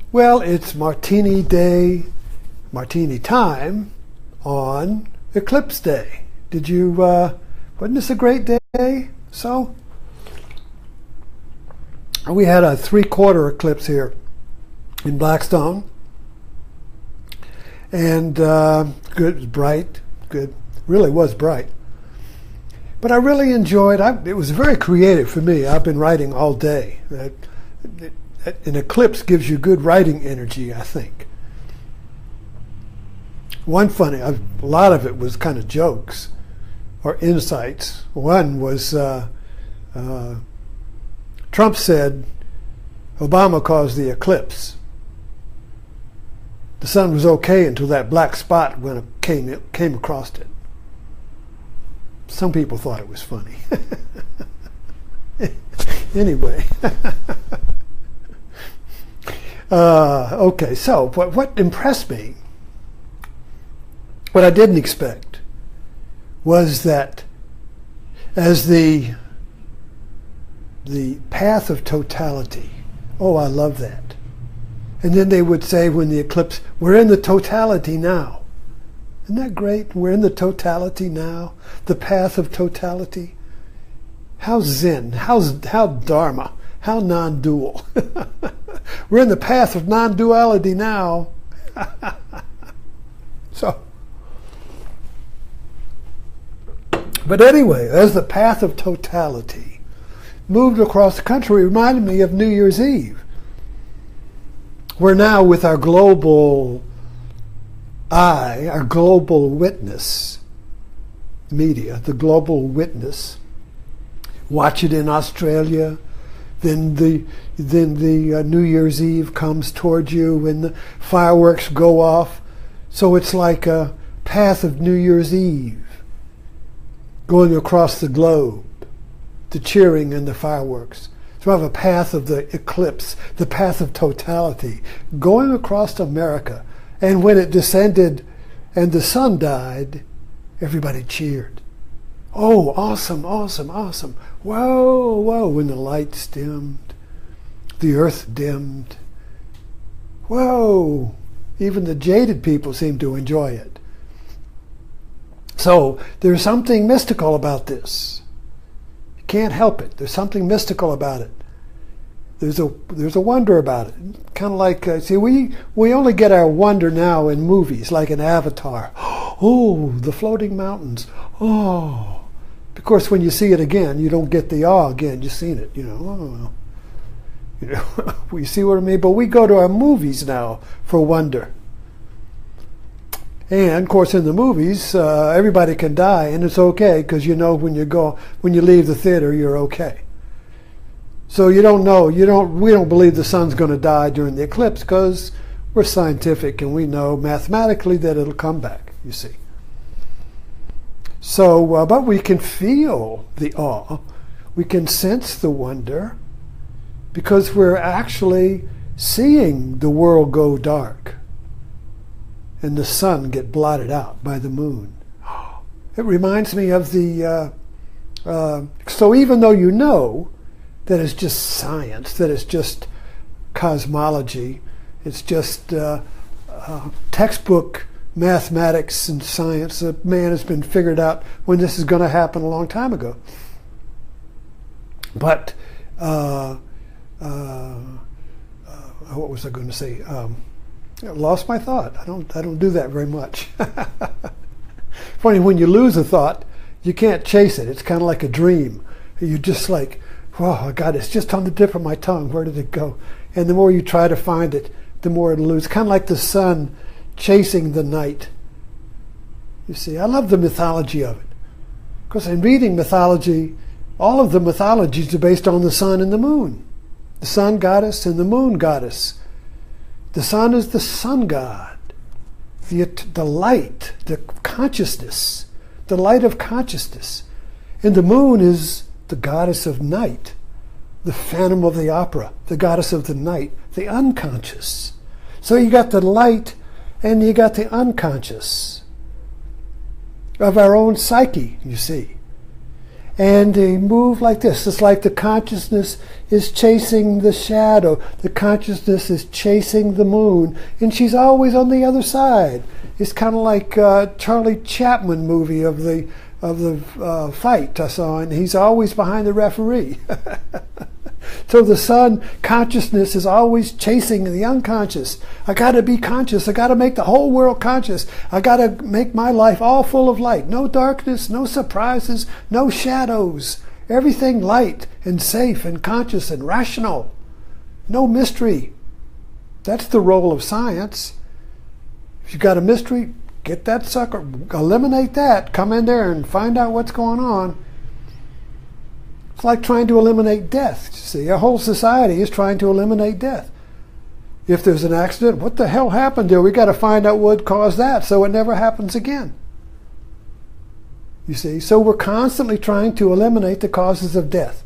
Well, it's Martini Day, Martini time on Eclipse Day. Did you, wasn't this a great day? So, we had a 3/4 eclipse here in Blackstone. And good, it was bright, good, really was bright. But I really enjoyed, it was very creative for me. I've been writing all day. An eclipse gives you good writing energy, I think. A lot of it was kind of jokes or insights. One was Trump said Obama caused the eclipse. The sun was okay until that black spot came across it. Some people thought it was funny. Anyway. Okay, so what impressed me, what I didn't expect, was that as the path of totality, oh, I love that. And then they would say when the eclipse, we're in the totality now. Isn't that great? We're in the totality now, the path of totality. How Zen, how Dharma, how non-dual. We're in the path of non-duality now. So, but anyway, as the path of totality moved across the country, it reminded me of New Year's Eve. We're now with our global eye, our global witness media, the global witness. Watch it in Australia. Then the New Year's Eve comes towards you and the fireworks go off. So it's like a path of New Year's Eve going across the globe, the cheering and the fireworks. So I have a path of the eclipse, the path of totality, going across America. And when it descended and the sun died, everybody cheered. Oh, awesome, awesome, awesome. Whoa, whoa, when the lights dimmed, the earth dimmed. Whoa, even the jaded people seem to enjoy it. So there's something mystical about this. You can't help it. There's something mystical about it. There's a wonder about it. Kind of like, see, we only get our wonder now in movies, like in Avatar. Oh, the floating mountains. Oh. Of course, when you see it again, you don't get the awe again. You've seen it, you know. Oh. You know, you see what I mean? But we go to our movies now for wonder. And of course, in the movies, everybody can die, and it's okay because you know when you leave the theater, you're okay. So you don't know, we don't believe the sun's going to die during the eclipse because we're scientific and we know mathematically that it'll come back, you see. So, but we can feel the awe, we can sense the wonder because we're actually seeing the world go dark and the sun get blotted out by the moon. It reminds me of so even though you know that it's just science, that it's just cosmology, it's just textbook mathematics and science. A man has been figured out when this is going to happen a long time ago. But what was I going to say? I lost my thought. I don't do that very much. Funny, when you lose a thought, you can't chase it. It's kind of like a dream. You're just like, oh God, it's just on the tip of my tongue. Where did it go? And the more you try to find it, the more it'll lose. Kind of like the sun chasing the night. You see, I love the mythology of it. Because in reading mythology, all of the mythologies are based on the sun and the moon. The sun goddess and the moon goddess. The sun is the sun god. The light, the consciousness, the light of consciousness. And the moon is the goddess of night, the Phantom of the Opera, the goddess of the night, the unconscious. So you got the light and you got the unconscious of our own psyche, you see. And they move like this. It's like the consciousness is chasing the shadow. The consciousness is chasing the moon. And she's always on the other side. It's kind of like Charlie Chaplin movie of the fight I saw, and he's always behind the referee. So the sun consciousness is always chasing the unconscious. I got to be conscious. I got to make the whole world conscious. I got to make my life all full of light. No darkness, no surprises, no shadows. Everything light and safe and conscious and rational. No mystery. That's the role of science. If you got a mystery, get that sucker, eliminate that. Come in there and find out what's going on. It's like trying to eliminate death. You see, our whole society is trying to eliminate death. If there's an accident, what the hell happened there? We got to find out what caused that so it never happens again. You see, so we're constantly trying to eliminate the causes of death.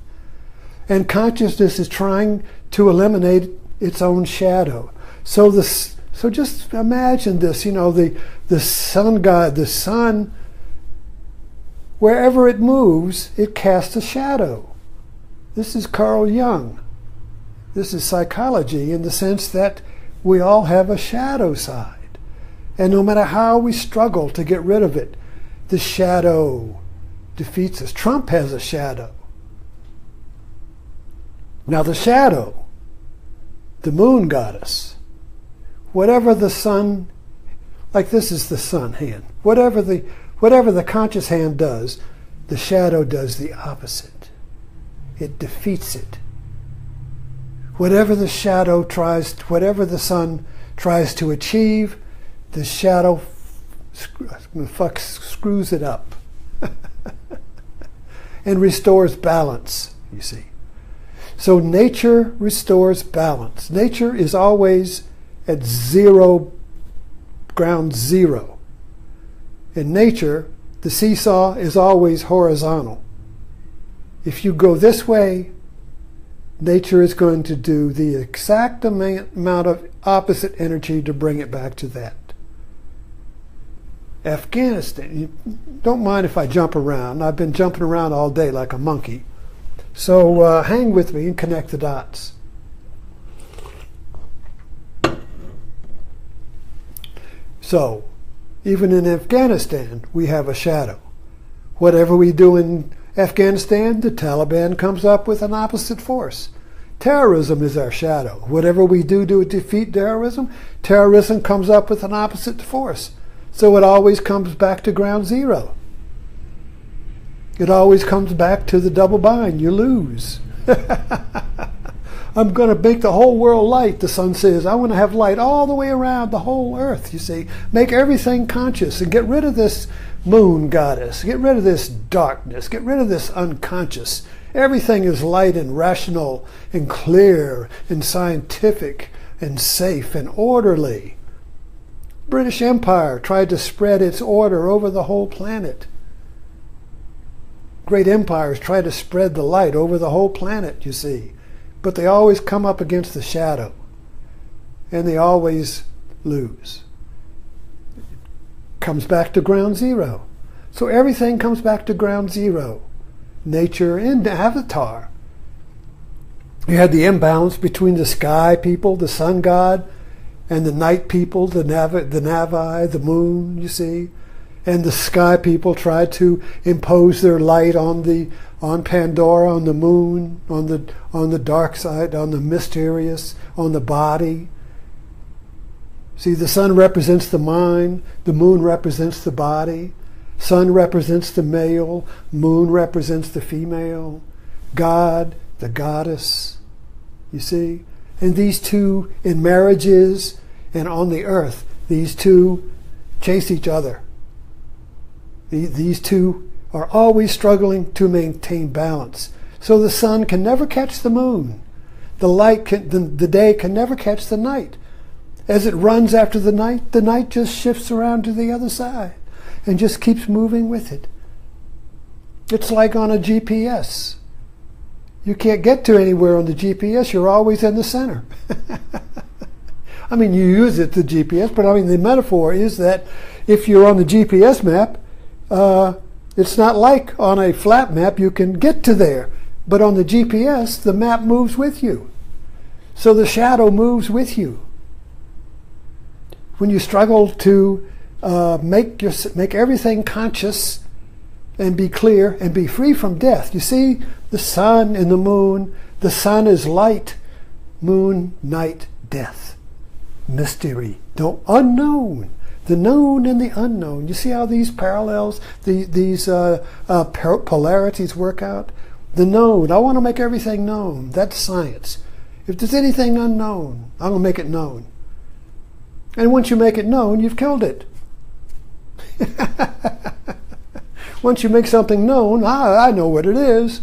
And consciousness is trying to eliminate its own shadow. So just imagine this, the sun god, the sun, wherever it moves, it casts a shadow. This is Carl Jung. This is psychology in the sense that we all have a shadow side. And no matter how we struggle to get rid of it, the shadow defeats us. Trump has a shadow. Now the shadow, the moon goddess, whatever the sun, like this is the sun hand, whatever the conscious hand does, the shadow does the opposite. It defeats it. Whatever the sun tries to achieve, the shadow screws it up and restores balance, you see. So nature restores balance. Nature is always at ground zero. In nature, the seesaw is always horizontal. If you go this way, nature is going to do the exact amount of opposite energy to bring it back to that. Afghanistan, you don't mind if I jump around. I've been jumping around all day like a monkey. So hang with me and connect the dots. So, even in Afghanistan, we have a shadow. Whatever we do in Afghanistan, the Taliban comes up with an opposite force. Terrorism is our shadow. Whatever we do to defeat terrorism, terrorism comes up with an opposite force. So it always comes back to ground zero. It always comes back to the double bind. You lose. I'm going to make the whole world light, the sun says. I want to have light all the way around the whole earth, you see. Make everything conscious and get rid of this moon goddess. Get rid of this darkness. Get rid of this unconscious. Everything is light and rational and clear and scientific and safe and orderly. British Empire tried to spread its order over the whole planet. Great empires try to spread the light over the whole planet, you see. But they always come up against the shadow. And they always lose. It comes back to ground zero. So everything comes back to ground zero. Nature and Avatar. You had the imbalance between the sky people, the sun god, and the night people, the Navi, the moon, you see. And the sky people tried to impose their light on Pandora, on the moon, on the dark side, on the mysterious, on the body. See, the sun represents the mind, the moon represents the body, sun represents the male, moon represents the female, God, the goddess, you see. And these two, in marriages and on the earth, these two chase each other. These two are always struggling to maintain balance. So the sun can never catch the moon. The day can never catch the night. As it runs after the night just shifts around to the other side and just keeps moving with it. It's like on a GPS. You can't get to anywhere on the GPS. You're always in the center. I mean, you use it, the GPS, but I mean, the metaphor is that if you're on the GPS map, It's not like on a flat map you can get to there, but on the GPS, the map moves with you. So the shadow moves with you. When you struggle to make everything conscious and be clear and be free from death, you see the sun and the moon. The sun is light, moon, night, death, mystery, unknown. The known and the unknown. You see how these parallels, these polarities work out? The known. I want to make everything known. That's science. If there's anything unknown, I'm going to make it known. And once you make it known, you've killed it. Once you make something known, I know what it is.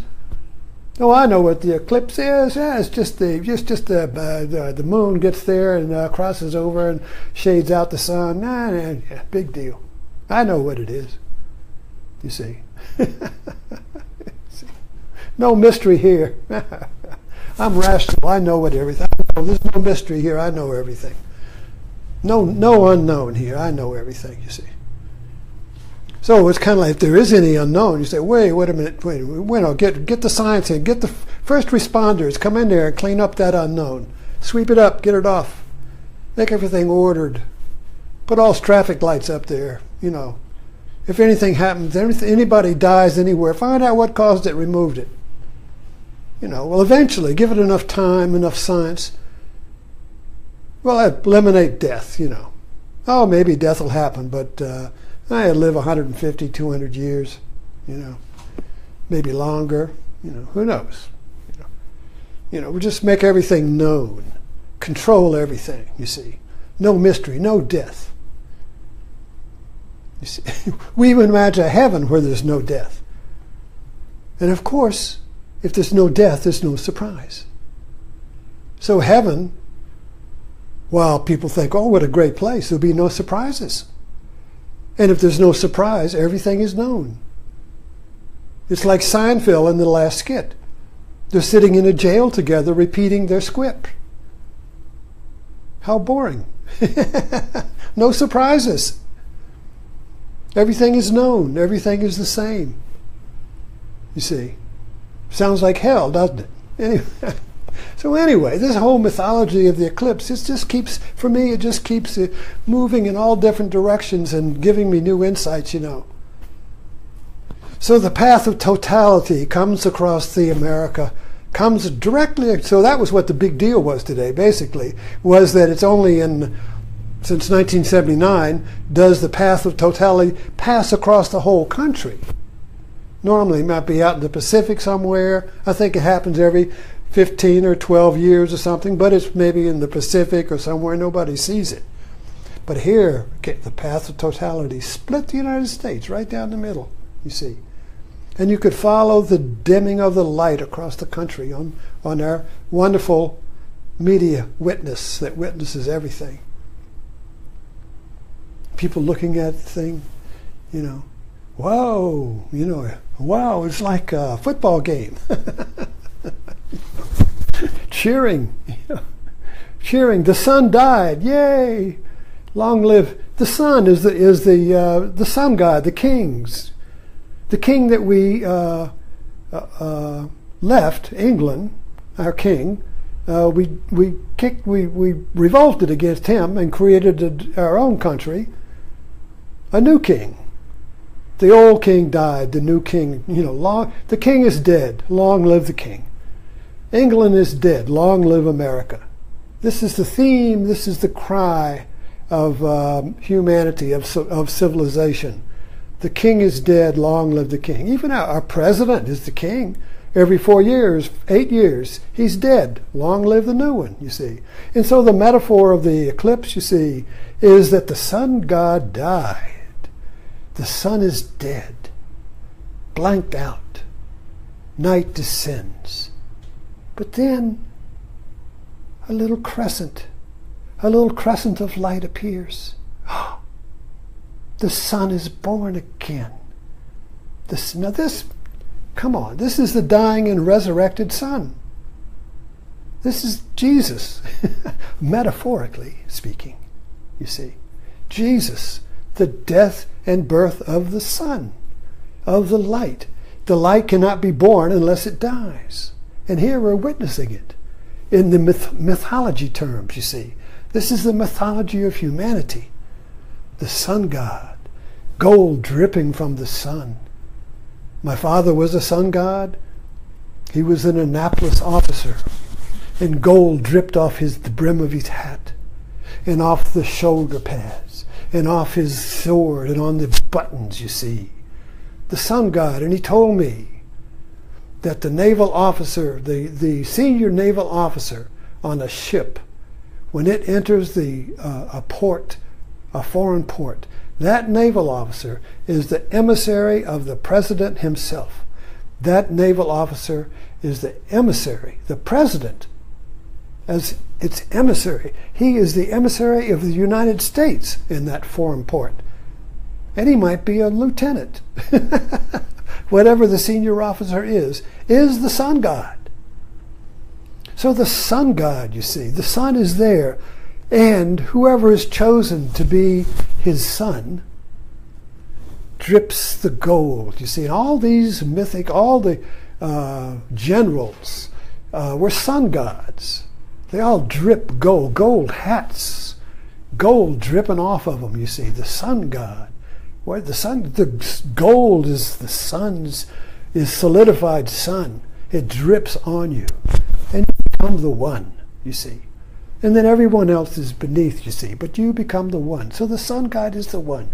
Oh, I know what the eclipse is. Yeah, it's just the moon gets there and crosses over and shades out the sun. Yeah, big deal. I know what it is. You see. No mystery here. I'm rational. I know what everything. There's no mystery here. I know everything. No unknown here. I know everything. You see. So it's kind of like if there is any unknown, you say, wait a minute, get the science in, get the first responders, come in there and clean up that unknown. Sweep it up, get it off. Make everything ordered. Put all traffic lights up there, If anything happens, anybody dies anywhere, find out what caused it, removed it. Well, eventually, give it enough time, enough science, well, eliminate death, Oh, maybe death will happen, but I live 150, 200 years, maybe longer, who knows? We just make everything known, control everything, you see. No mystery, no death. You see, we even imagine a heaven where there's no death. And of course, if there's no death, there's no surprise. So heaven, while people think, oh, what a great place, there'll be no surprises. And if there's no surprise, everything is known. It's like Seinfeld in the last skit. They're sitting in a jail together repeating their script. How boring. No surprises. Everything is known. Everything is the same. You see. Sounds like hell, doesn't it? Anyway, this whole mythology of the eclipse, it just keeps moving in all different directions and giving me new insights, So the path of totality comes across the America, comes directly, so that was what the big deal was today, basically, was that it's only since 1979, does the path of totality pass across the whole country. Normally it might be out in the Pacific somewhere. I think it happens every 15 or 12 years or something, but it's maybe in the Pacific or somewhere nobody sees it. But here, the path of totality split the United States right down the middle, you see. And you could follow the dimming of the light across the country on our wonderful media witness that witnesses everything. People looking at the thing, whoa, wow, it's like a football game. Cheering, the sun died, yay, long live. The sun is the sun god, the kings. The king that we left, England, our king, we revolted against him and created our own country, a new king. The old king died, the new king, the king is dead, long live the king. England is dead, long live America. This is the theme, this is the cry of humanity, of civilization. The king is dead, long live the king. Even our president is the king. Every 4 years, 8 years, he's dead. Long live the new one, you see. And so the metaphor of the eclipse, you see, is that the sun god died. The sun is dead, blanked out. Night descends. But then a little crescent of light appears. The sun is born again. Come on, this is the dying and resurrected sun. This is Jesus, metaphorically speaking, you see. Jesus, the death and birth of the sun, of the light. The light cannot be born unless it dies. And here we're witnessing it in the mythology terms, you see. This is the mythology of humanity. The sun god, gold dripping from the sun. My father was a sun god. He was an Annapolis officer, and gold dripped off the brim of his hat, and off the shoulder pads, and off his sword, and on the buttons, you see. The sun god, and he told me that the naval officer, the senior naval officer on a ship, when it enters a port, a foreign port, that naval officer is the emissary of the president himself. That naval officer is the emissary, the president, as its emissary. He is the emissary of the United States in that foreign port. And he might be a lieutenant. Whatever the senior officer is the sun god. So the sun god, you see, the sun is there, and whoever is chosen to be his son drips the gold, you see. And all these all the generals were sun gods. They all drip gold, gold hats, gold dripping off of them, you see. The sun god. Where the gold is the sun's, is solidified sun. It drips on you, and you become the one, you see. And then everyone else is beneath, you see, but you become the one. So the sun god is the one.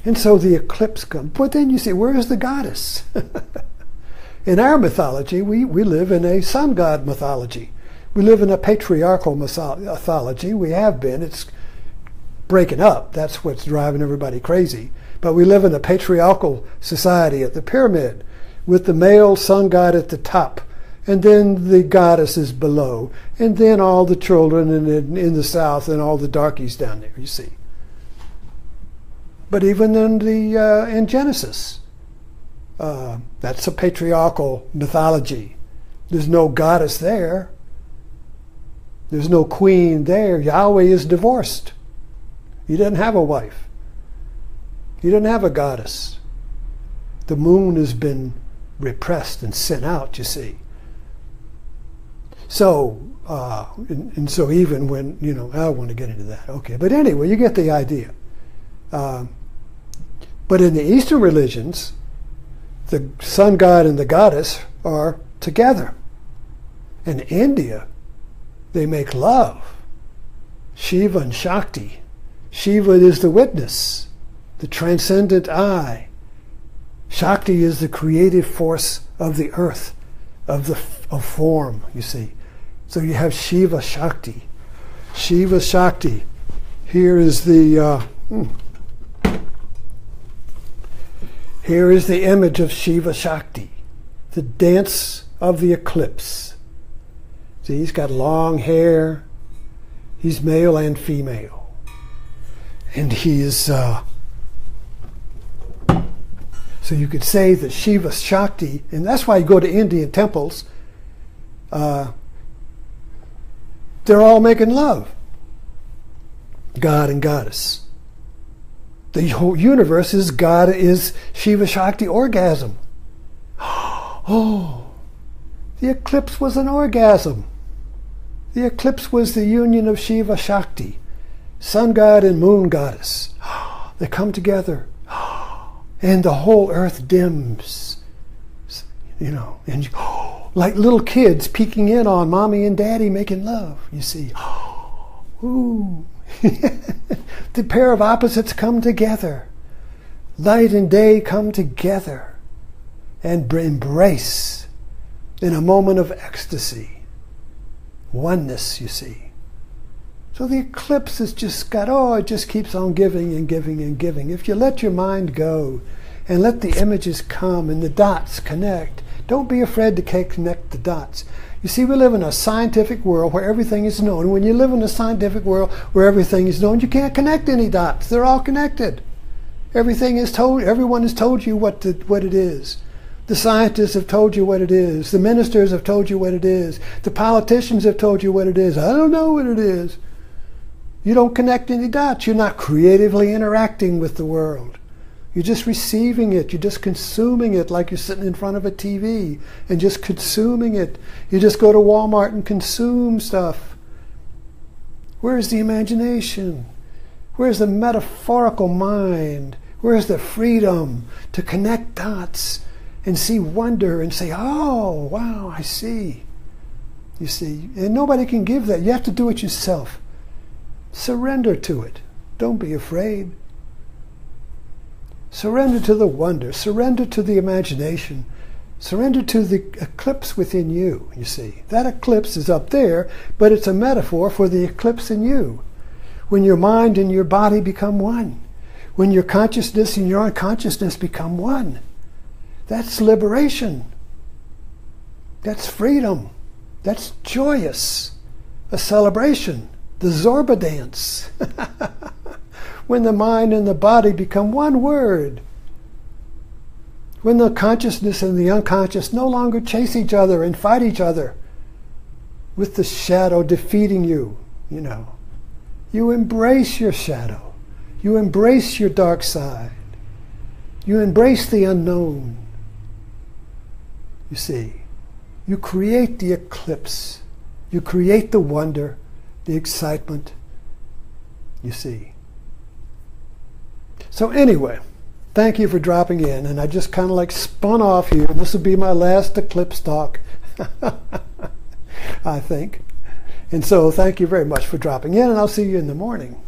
And so the eclipse comes. But then you see, where is the goddess? In our mythology, we live in a sun god mythology. We live in a patriarchal mythology. We have been. It's breaking up. That's what's driving everybody crazy. But we live in a patriarchal society at the pyramid, with the male sun god at the top, and then the goddesses below, and then all the children in the south, and all the darkies down there, you see. But even in Genesis, that's a patriarchal mythology. There's no goddess there. There's no queen there. Yahweh is divorced. He doesn't have a wife. He doesn't have a goddess. The moon has been repressed and sent out, you see. So, and so even when, I don't want to get into that. Okay, but anyway, you get the idea. But in the Eastern religions, the sun god and the goddess are together. In India, they make love. Shiva and Shakti. Shiva is the witness, the transcendent eye. Shakti is the creative force of the earth, of form, you see. So you have Shiva Shakti. Shiva Shakti. Here is the image of Shiva Shakti, the dance of the eclipse. See, he's got long hair. He's male and female. And he is, so you could say that Shiva Shakti, and that's why you go to Indian temples, they're all making love. God and goddess. The whole universe is God, is Shiva Shakti orgasm. Oh, the eclipse was an orgasm. The eclipse was the union of Shiva Shakti, sun god and moon goddess. They come together, and the whole earth dims, and like little kids peeking in on mommy and daddy making love, you see. Ooh. The pair of opposites come together. Night and day come together and embrace in a moment of ecstasy. Oneness, you see. So the eclipse has just got, it just keeps on giving and giving and giving. If you let your mind go and let the images come and the dots connect, don't be afraid to connect the dots. You see, we live in a scientific world where everything is known. When you live in a scientific world where everything is known, you can't connect any dots. They're all connected. Everything is told. Everyone has told you what it is. The scientists have told you what it is. The ministers have told you what it is. The politicians have told you what it is. I don't know what it is. You don't connect any dots. You're not creatively interacting with the world. You're just receiving it. You're just consuming it like you're sitting in front of a TV and just consuming it. You just go to Walmart and consume stuff. Where's the imagination? Where's the metaphorical mind? Where's the freedom to connect dots and see wonder and say, oh, wow, I see. You see, and nobody can give that. You have to do it yourself. Surrender to it. Don't be afraid. Surrender to the wonder. Surrender to the imagination. Surrender to the eclipse within you, you see. That eclipse is up there, but it's a metaphor for the eclipse in you. When your mind and your body become one. When your consciousness and your unconsciousness become one. That's liberation. That's freedom. That's joyous. A celebration. The Zorba dance. When the mind and the body become one word. When the consciousness and the unconscious no longer chase each other and fight each other with the shadow defeating you, you know. You embrace your shadow. You embrace your dark side. You embrace the unknown. You see, you create the eclipse. You create the wonder, the excitement. You see. So anyway, thank you for dropping in, and I just kind of like spun off here. This will be my last eclipse talk, I think. And so thank you very much for dropping in, and I'll see you in the morning.